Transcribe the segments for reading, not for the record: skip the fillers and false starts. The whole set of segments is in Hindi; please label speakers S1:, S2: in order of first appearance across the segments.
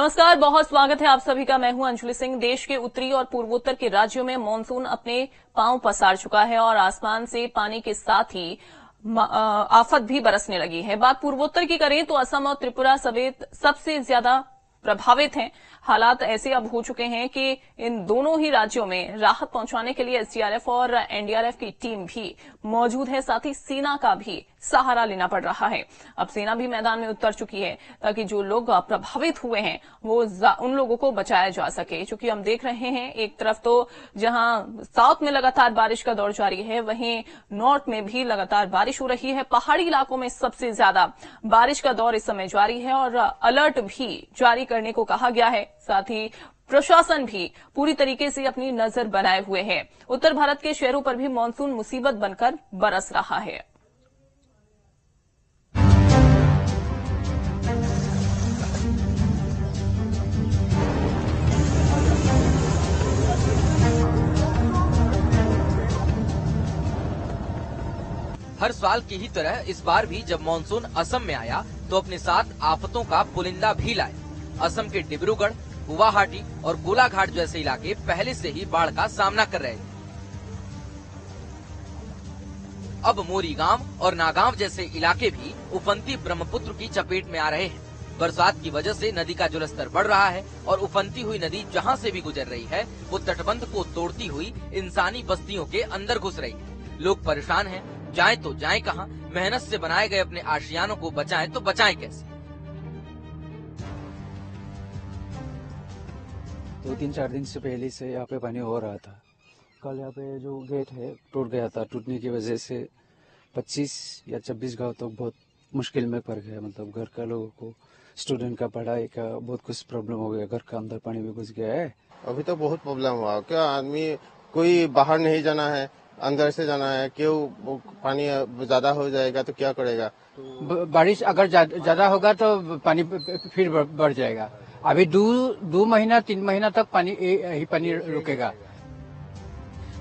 S1: नमस्कार, बहुत स्वागत है आप सभी का। मैं हूं अंजुली सिंह। देश के उत्तरी और पूर्वोत्तर के राज्यों में मानसून अपने पांव पसार चुका है और आसमान से पानी के साथ ही आफत भी बरसने लगी है। बात पूर्वोत्तर की करें तो असम और त्रिपुरा समेत सबसे ज्यादा प्रभावित हैं। हालात ऐसे अब हो चुके हैं कि इन दोनों ही राज्यों में राहत पहुंचाने के लिए एसडीआरएफ और एनडीआरएफ की टीम भी मौजूद है, साथ ही सेना का भी सहारा लेना पड़ रहा है। अब सेना भी मैदान में उतर चुकी है ताकि जो लोग प्रभावित हुए हैं वो उन लोगों को बचाया जा सके। क्योंकि हम देख रहे हैं एक तरफ तो जहां साउथ में लगातार बारिश का दौर जारी है, वहीं नॉर्थ में भी लगातार बारिश हो रही है। पहाड़ी इलाकों में सबसे ज्यादा बारिश का दौर इस समय जारी है और अलर्ट भी जारी करने को कहा गया है। साथ ही प्रशासन भी पूरी तरीके से अपनी नजर बनाए हुए है। उत्तर भारत के शहरों पर भी मानसून मुसीबत बनकर बरस रहा है।
S2: हर साल की ही तरह इस बार भी जब मानसून असम में आया तो अपने साथ आफतों का पुलिंदा भी लाया। असम के डिब्रूगढ़, गुवाहाटी और गोलाघाट जैसे इलाके पहले से ही बाढ़ का सामना कर रहे थे। अब मोरीगांव और नागांव जैसे इलाके भी उफनती ब्रह्मपुत्र की चपेट में आ रहे हैं। बरसात की वजह से नदी का जलस्तर बढ़ रहा है और उफनती हुई नदी जहां से भी गुजर रही है वो तटबंध को तोड़ती हुई इंसानी बस्तियों के अंदर घुस रही है। लोग परेशान हैं, जाएं तो जाएं कहां? मेहनत से बनाए गए अपने आशियानों को बचाएं तो बचाएं कैसे?
S3: 2-3-4 दिन से पहले से यहाँ पे पानी हो रहा था। कल यहाँ पे जो गेट है टूट गया था। टूटने की वजह से 25 या 26 गांव तो बहुत मुश्किल में पड़ गया। मतलब घर का लोगों को, स्टूडेंट का पढ़ाई का बहुत कुछ प्रॉब्लम हो गया। घर का अंदर पानी भी घुस गया है।
S4: अभी तो बहुत प्रॉब्लम हुआ। क्या आदमी कोई बाहर नहीं जाना है, अंदर से जाना है। क्यों पानी ज्यादा हो जाएगा तो क्या करेगा?
S3: बारिश अगर ज्यादा होगा तो पानी फिर बढ़ जाएगा। अभी 2 महीना 3 महीना तक पानी रुकेगा।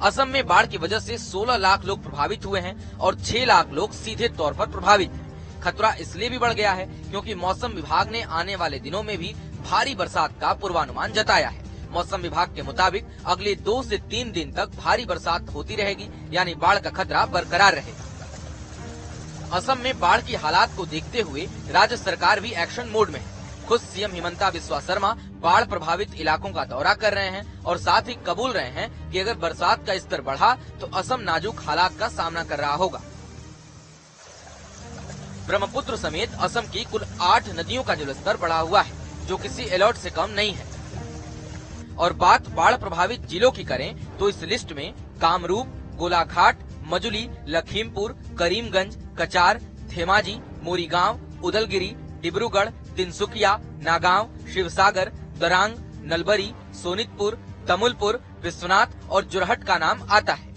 S2: असम में बाढ़ की वजह से 16 लाख लोग प्रभावित हुए हैं और 6 लाख लोग सीधे तौर पर प्रभावित हैं। खतरा इसलिए भी बढ़ गया है क्योंकि मौसम विभाग ने आने वाले दिनों में भी भारी बरसात का पूर्वानुमान जताया है। मौसम विभाग के मुताबिक अगले 2 से 3 दिन तक भारी बरसात होती रहेगी, यानी बाढ़ का खतरा बरकरार रहेगा। असम में बाढ़ की हालात को देखते हुए राज्य सरकार भी एक्शन मोड में है। खुद सीएम हिमंता बिस्वा शर्मा बाढ़ प्रभावित इलाकों का दौरा कर रहे हैं और साथ ही कबूल रहे हैं कि अगर बरसात का स्तर बढ़ा तो असम नाजुक हालात का सामना कर रहा होगा। ब्रह्मपुत्र समेत असम की कुल 8 नदियों का जलस्तर बढ़ा हुआ है, जो किसी अलर्ट से कम नहीं है। और बात बाढ़ प्रभावित जिलों की करें तो इस लिस्ट में कामरूप, गोलाघाट, मजुली, लखीमपुर, करीमगंज, कचार, धेमाजी, मोरीगांव, उदलगिरी, डिब्रूगढ़, तिनसुकिया, नागांव, शिवसागर, दरांग, नलबरी, सोनितपुर, तमुलपुर, विश्वनाथ और जोरहट का नाम आता है।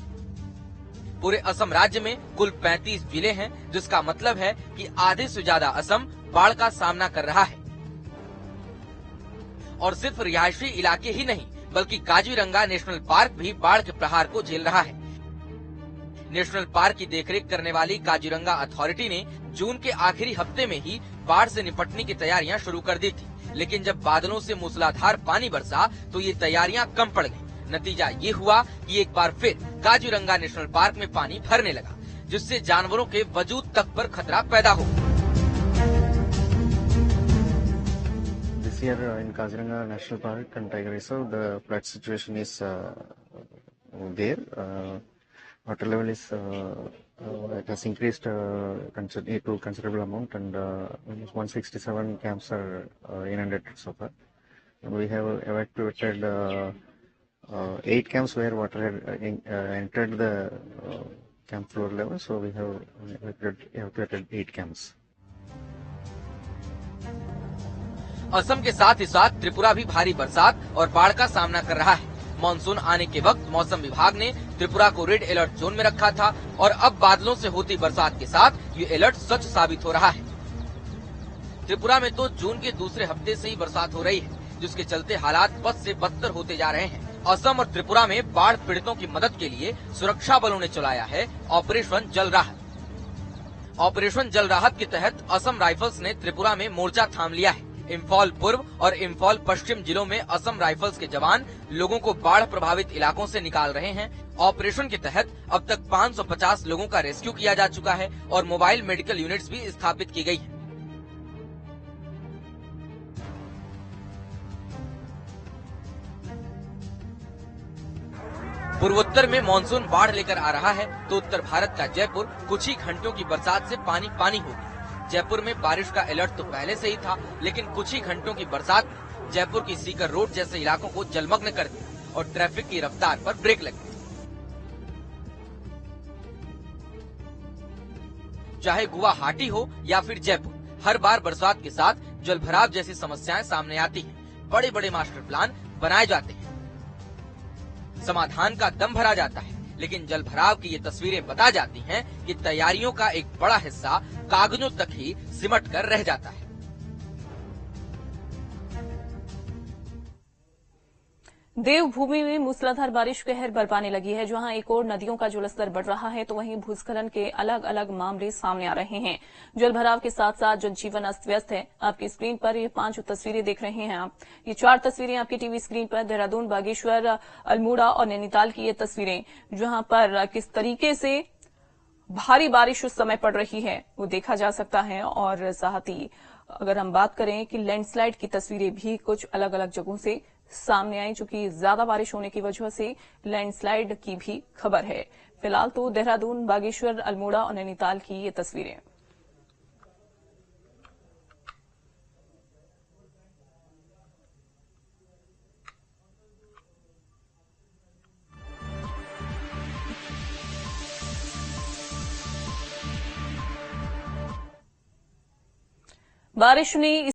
S2: पूरे असम राज्य में कुल 35 जिले हैं, जिसका मतलब है कि आधे से ज्यादा असम बाढ़ का सामना कर रहा है। और सिर्फ रिहायशी इलाके ही नहीं बल्कि काजीरंगा नेशनल पार्क भी बाढ़ के प्रहार को झेल रहा है। नेशनल पार्क की देखरेख करने वाली काजीरंगा अथॉरिटी ने जून के आखिरी हफ्ते में ही बाढ़ से निपटने की तैयारियां शुरू कर दी थी, लेकिन जब बादलों से मूसलाधार पानी बरसा तो ये तैयारियां कम पड़ गई। नतीजा ये हुआ कि एक बार फिर काजीरंगा नेशनल पार्क में पानी भरने लगा, जिससे जानवरों के वजूद तक पर खतरा पैदा हो गया।
S5: This year in Kaziranga National Park and Tiger Reserve, the flood situation is there. Water level is it has increased to considerable amount, and almost 167 camps are inundated so far. And we have evacuated 8 camps where water had entered the camp floor level. So we have evacuated 8 camps.
S2: Assam के साथ ही साथ त्रिपुरा भी भारी बरसात और बाढ़ का सामना कर रहा है। मानसून आने के वक्त मौसम विभाग ने त्रिपुरा को रेड अलर्ट जोन में रखा था और अब बादलों से होती बरसात के साथ ये अलर्ट सच साबित हो रहा है। त्रिपुरा में तो जून के दूसरे हफ्ते से ही बरसात हो रही है, जिसके चलते हालात बद से बदतर होते जा रहे हैं। असम और त्रिपुरा में बाढ़ पीड़ितों की मदद के लिए सुरक्षा बलों ने चलाया है ऑपरेशन जल राहत। ऑपरेशन जल राहत के तहत असम राइफल्स ने त्रिपुरा में मोर्चा थाम लिया है। इम्फाल पूर्व और इम्फाल पश्चिम जिलों में असम राइफल्स के जवान लोगों को बाढ़ प्रभावित इलाकों से निकाल रहे हैं। ऑपरेशन के तहत अब तक 550 लोगों का रेस्क्यू किया जा चुका है और मोबाइल मेडिकल यूनिट्स भी स्थापित की गई हैं। पूर्वोत्तर में मानसून बाढ़ लेकर आ रहा है तो उत्तर भारत का जयपुर कुछ ही घंटों की बरसात से पानी पानी हो गया। जयपुर में बारिश का अलर्ट तो पहले से ही था, लेकिन कुछ ही घंटों की बरसात ने जयपुर की सीकर रोड जैसे इलाकों को जलमग्न कर दिया और ट्रैफिक की रफ्तार पर ब्रेक लग गई। चाहे गुवाहाटी हो या फिर जयपुर, हर बार बरसात के साथ जलभराव जैसी समस्याएं सामने आती हैं। बड़े बड़े मास्टर प्लान बनाए जाते हैं, समाधान का दम भरा जाता है, लेकिन जलभराव की ये तस्वीरें बता जाती हैं कि तैयारियों का एक बड़ा हिस्सा कागजों तक ही सिमट कर रह जाता है।
S1: देवभूमि में मूसलाधार बारिश कहर बरपाने लगी है। जहां एक और नदियों का जलस्तर बढ़ रहा है तो वहीं भूस्खलन के अलग अलग मामले सामने आ रहे हैं। जलभराव के साथ साथ जनजीवन अस्त व्यस्त है। आपकी स्क्रीन पर ये 5 तस्वीरें देख रहे हैं आप। ये 4 तस्वीरें आपकी टीवी स्क्रीन पर देहरादून, बागेश्वर, अल्मोड़ा और नैनीताल की ये तस्वीरें, जहां पर किस तरीके से भारी बारिश उस समय पड़ रही है वो देखा जा सकता है। और साथ ही अगर हम बात करें कि लैंडस्लाइड की तस्वीरें भी कुछ अलग अलग जगहों से सामने आई, चूंकि ज्यादा बारिश होने की वजह से लैंडस्लाइड की भी खबर है। फिलहाल तो देहरादून, बागेश्वर, अल्मोड़ा और नैनीताल की ये तस्वीरें। बारिश ने